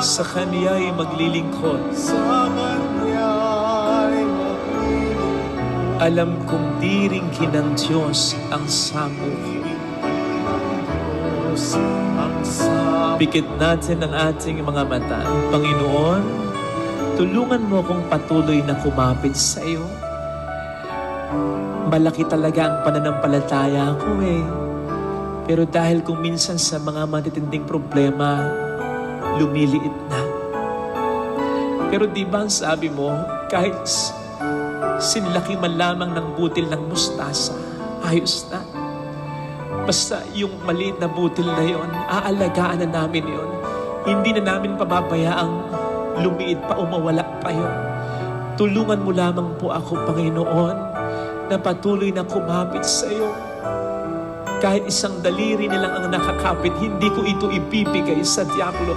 sa Kaniya'y maglilingkod. Alam kong diringin ng Diyos ang samo ko. Pikit natin ang ating mga mata. Panginoon, tulungan mo akong patuloy na kumapit sa iyo. Malaki talaga ang pananampalataya ko Pero dahil kung minsan sa mga matitinding problema, lumiliit na. Pero di ba sabi mo, kahit sinlaki man lamang ng butil ng mustasa, ayos na. Basta yung maliit na butil na yon, aalagaan na namin yon. Hindi na namin pababayaang lumiit pa o mawala pa yon. Tulungan mo lamang po ako, Panginoon, na patuloy na kumapit sa iyo. Kahit isang daliri nilang ang nakakapit, hindi ko ito ibibigay sa diablo.